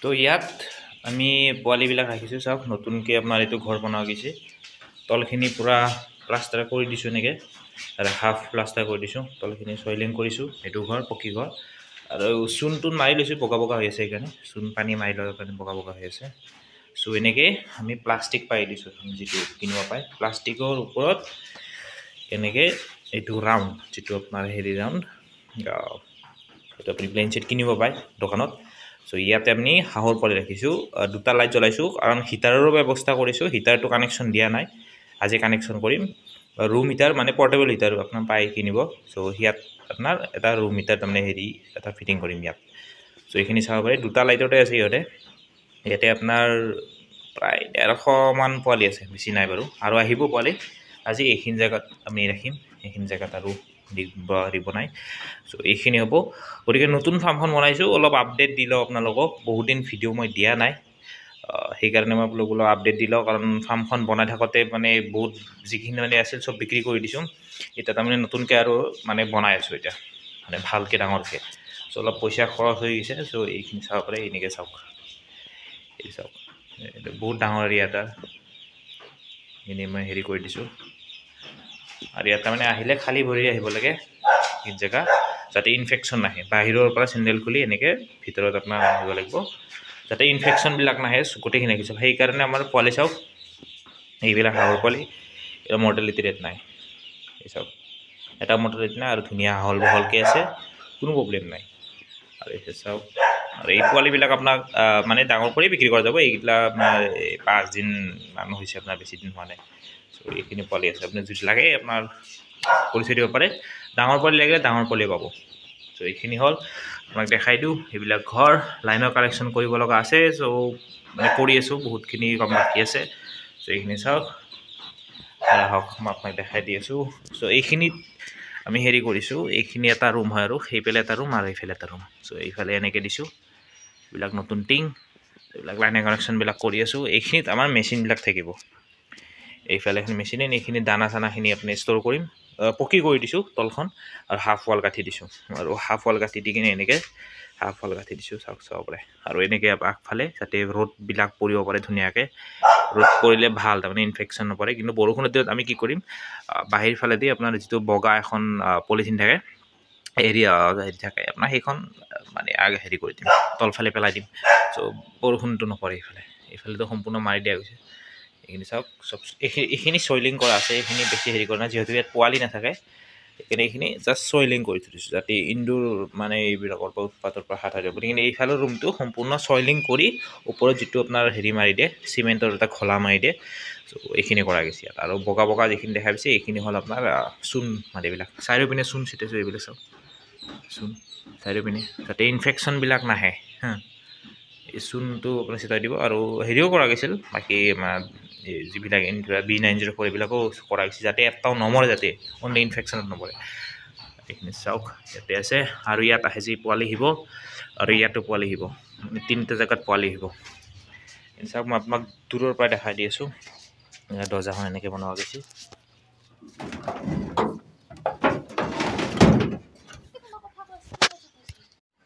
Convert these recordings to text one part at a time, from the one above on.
তো ইয়াত আমি পোৱালিবিলাক ৰাখিছোঁ চাওক নতুনকৈ আপোনাৰ এইটো ঘৰ বনোৱা গৈছে তলখিনি পূৰা প্লাষ্টাৰ কৰি দিছোঁ এনেকৈ আৰু হাফ প্লাষ্টাৰ কৰি দিছোঁ তলখিনি চইলিং কৰিছোঁ এইটো ঘৰ পকী ঘৰ আৰু চূণটো মাৰি লৈছোঁ বগা বগা হৈ আছে সেইকাৰণে চূণ পানী মাৰি লোৱাৰ কাৰণে বগা বগা হৈ আছে চ' এনেকৈ আমি প্লাষ্টিক পাৰি দিছোঁ যিটো কিনিব পায় প্লাষ্টিকৰ ওপৰত এনেকৈ এইটো ৰাউণ্ড যিটো আপোনাৰ হেৰি ৰাউণ্ড এইটো আপুনি প্লেইন শ্বীট কিনিব পায় দোকানত চ' ইয়াতে আমি হাঁহৰ পোৱালি ৰাখিছোঁ দুটা লাইট জ্বলাইছোঁ কাৰণ হিটাৰৰো ব্যৱস্থা কৰিছোঁ হিটাৰটো কানেকশ্যন দিয়া নাই আজি কানেকশ্যন কৰিম ৰুম হিটাৰ মানে পৰ্টেবল হিটাৰ আপোনাৰ পাই কিনিব চ' ইয়াত আপোনাৰ এটা ৰুম হিটাৰ তাৰমানে হেৰি এটা ফিটিং কৰিম ইয়াত চ' এইখিনি চাব পাৰি দুটা লাইটতে আছে ইয়াতে আপোনাৰ প্ৰায় 150মান পোৱালি আছে বেছি নাই বাৰু আৰু আহিব পোৱালি আজি এইখিনি জেগাত আমি ৰাখিম এইখিনি জেগাত আৰু দিব নাই চ' এইখিনি হ'ব গতিকে নতুন ফাৰ্মখন বনাইছোঁ অলপ আপডেট দি লওঁ আপোনালোকক বহুত দিন ভিডিঅ' মই দিয়া নাই সেইকাৰণে মই বোলো আপডেট দি লওঁ কাৰণ ফাৰ্মখন বনাই থাকোঁতে মানে বহুত যিখিনি মানে আছিল চব বিক্ৰী কৰি দিছোঁ এতিয়া তাৰমানে নতুনকৈ আৰু মানে বনাই আছোঁ এতিয়া মানে ভালকৈ ডাঙৰকৈ চ' অলপ পইচা খৰচ হৈ গৈছে চ' এইখিনি চাব পাৰে এনেকৈ চাওক এই চাওক এইটো বহুত ডাঙৰ এৰিয়া এটা এনেই মই হেৰি কৰি দিছোঁ আৰু ইয়াত তাৰমানে আহিলে খালী ভৰি আহিব লাগে এই জেগা যাতে ইনফেকশ্যন নাহে বাহিৰৰ পৰা চেণ্ডেল খুলি এনেকৈ ভিতৰত আপোনাৰ আহিব লাগিব যাতে ইনফেকশ্যনবিলাক নাহে গোটেইখিনি ৰাখিছোঁ সেইকাৰণে আমাৰ পোৱালি চাওক এইবিলাক হাঁহৰ পোৱালি এটা মৰ্টেলিটি ৰেট নাই এই চাওক এটা মৰ্টেলিটি নাই আৰু ধুনীয়া আহল বহলকৈ আছে কোনো প্ৰব্লেম নাই আৰু এতিয়া চাওক আৰু এই পোৱালিবিলাক আপোনাক মানে ডাঙৰ কৰি বিক্ৰী কৰা যাব এইকেইটা আপোনাৰ 5 দিন মানুহ হৈছে আপোনাৰ বেছি দিন হোৱা নাই চ' এইখিনি পোৱালি আছে আপুনি যদি লাগে আপোনাৰ পৰিচয় দিব পাৰে ডাঙৰ পোৱালি লাগিলে ডাঙৰ পোৱালি পাব চ' এইখিনি হ'ল আপোনাক দেখাই দিওঁ এইবিলাক ঘৰ লাইনৰ কালেকশ্যন কৰিব লগা আছে চ' মানে কৰি আছোঁ বহুতখিনি কাম বাকী আছে চ' এইখিনি চাওক আহক মই আপোনাক দেখাই দি আছোঁ চ' এইখিনিত আমি হেৰি কৰিছোঁ এইখিনি এটা ৰুম হয় আৰু সেইফালে এটা ৰুম আৰু এইফালে এটা ৰুম চ' এইফালে এনেকৈ দিছোঁ এইবিলাক নতুন টিং এইবিলাক লাইনৰ কানেকশ্যনবিলাক কৰি আছোঁ এইখিনিত আমাৰ মেচিনবিলাক থাকিব এইফালে এখন মেচিন এইখিনি দানা চানাখিনি আপুনি ষ্ট'ৰ কৰিম পকী কৰি দিছোঁ তলখন আৰু হাফ ৱাল গাঁঠি দিছোঁ আৰু হাফ ৱাল গাঁঠি দি কিনে এনেকৈ হাফ ৱাল গাঁঠি দিছোঁ চাওক চাব পাৰে আৰু এনেকৈ আগফালে যাতে ৰ'দবিলাক পৰিব পাৰে ধুনীয়াকৈ ৰ'দ পৰিলে ভাল তাৰমানে ইনফেকশ্যন নপৰে কিন্তু বৰষুণৰ দিনত আমি কি কৰিম বাহিৰ ফালেদি আপোনাৰ যিটো বগা এখন পলিথিন থাকে হেৰি থাকে আপোনাৰ সেইখন মানে হেৰি কৰি দিম তলফালে পেলাই দিম চ' বৰষুণটো নপৰে এইফালেতো সম্পূৰ্ণ মাৰি দিয়া গৈছে এইখিনি চাওক চব এইখিনি চইলিং কৰা আছে এইখিনি বেছি হেৰি কৰা নাই যিহেতু ইয়াত পোৱালি নাথাকে সেইকাৰণে এইখিনি জাষ্ট চইলিং কৰি থৈ দিছোঁ যাতে ইনডোৰ মানে এইবিলাকৰ পৰা উৎপাতৰ পৰা হাত সাৰিব গতিকে এইফালৰ ৰুমটো সম্পূৰ্ণ চইলিং কৰি ওপৰত যিটো আপোনাৰ হেৰি মাৰি দিয়ে চিমেণ্টৰ এটা খোলা মাৰি দিয়ে চ' এইখিনি কৰা গৈছে ইয়াত আৰু বগা বগা যিখিনি দেখা পাইছে এইখিনি হ'ল আপোনাৰ চূণ মানে এইবিলাক চাৰিওপিনে চূণ ছিটাইছোঁ এইবিলাক চাওক চূণ চাৰিওপিনে যাতে ইনফেকশ্যনবিলাক নাহে হা এই চূণটো আপুনি ছিটাই দিব আৰু হেৰিও কৰা গৈছিল বাকী যিবিলাক B904 এইবিলাকো কৰা গৈছে যাতে এটাও নমৰে যাতে অনলি ইনফেকশ্যনত নপৰে এইখিনি চাওক ইয়াতে আছে আৰু ইয়াত আহে যি পোৱালি আহিব আৰু ইয়াতো পোৱালি আহিব মানে 3টা জেগাত পোৱালি আহিব চাওক মই আপোনাক দূৰৰ পৰা দেখাই দি আছোঁ দৰ্জাখন এনেকৈ বনোৱা গৈছে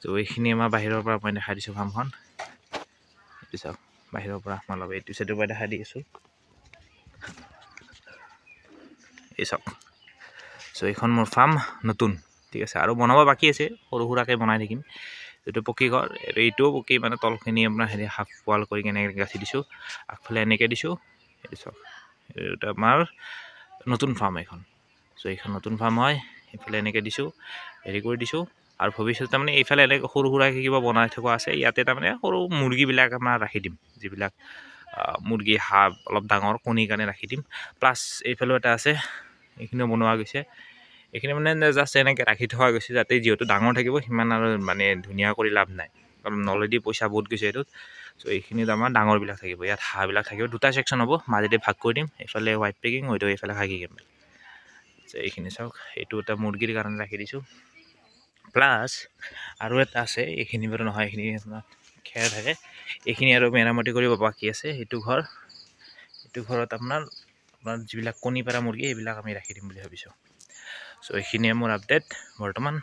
ত' এইখিনি আমাৰ বাহিৰৰ পৰা মই দেখাই দিছোঁ ফাৰ্মখন এইটো চাওক বাহিৰৰ পৰা আপোনালোকে এইটো চাইডৰ পৰা দেখাই দি আছোঁ এই চাওক চ' এইখন মোৰ ফাৰ্ম নতুন ঠিক আছে আৰু বনাব বাকী আছে সৰু সুৰাকৈ বনাই থাকিম এইটো পকী ঘৰ এইটোও পকী মানে তলখিনি আপোনাৰ হেৰি হাফ ৱাল কৰি কেনে গাঁঠি দিছোঁ আগফালে এনেকৈ দিছোঁ এইটো চাওক এইটো আমাৰ নতুন ফাৰ্ম এইখন চ' এইখন নতুন ফাৰ্ম হয় এইফালে এনেকৈ দিছোঁ হেৰি কৰি দিছোঁ আৰু ভৱিষ্যতে তাৰমানে এইফালে এনেকৈ সৰু সুৰাকৈ কিবা বনাই থকা আছে ইয়াতে তাৰমানে সৰু মুৰ্গীবিলাক আপোনাৰ ৰাখি দিম যিবিলাক মুৰ্গী হাঁহ অলপ ডাঙৰ কণীৰ কাৰণে ৰাখি দিম প্লাছ এইফালেও এটা আছে এইখিনিও বনোৱা গৈছে এইখিনি মানে জাষ্ট এনেকৈ ৰাখি থোৱা গৈছে যাতে যিহেতু ডাঙৰ থাকিব সিমান আৰু মানে ধুনীয়া কৰি লাভ নাই কাৰণ অলৰেডি পইচা বহুত গৈছে এইটোত চ' এইখিনিত আমাৰ ডাঙৰবিলাক থাকিব ইয়াত হাঁহবিলাক থাকিব দুটা ছেকশ্যন হ'ব মাজেদি ভাগ কৰি দিম এইফালে হোৱাইট পেকিং হয়তো এইফালে খাকী কেম্বেল চ' এইখিনি চাওক এইটো এটা মুৰ্গীৰ কাৰণে ৰাখি দিছোঁ প্লাছ আৰু এটা আছে এইখিনি বাৰু নহয় এইখিনি আপোনাৰ খেৰ থাকে এইখিনি আৰু মেৰামতি কৰিব বাকী আছে এইটো ঘৰত আপোনাৰ যিবিলাক কণী পাৰা মুৰ্গী এইবিলাক আমি ৰাখি দিম বুলি ভাবিছোঁ চ' এইখিনিয়ে মোৰ আপডেট বৰ্তমান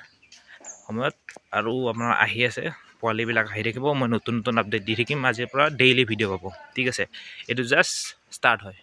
সময়ত আৰু আপোনাৰ আহি আছে পোৱালিবিলাক আহি থাকিব মই নতুন নতুন আপডেট দি থাকিম আজিৰ পৰা ডেইলি ভিডিঅ' পাব ঠিক আছে এইটো জাষ্ট ষ্টাৰ্ট হয়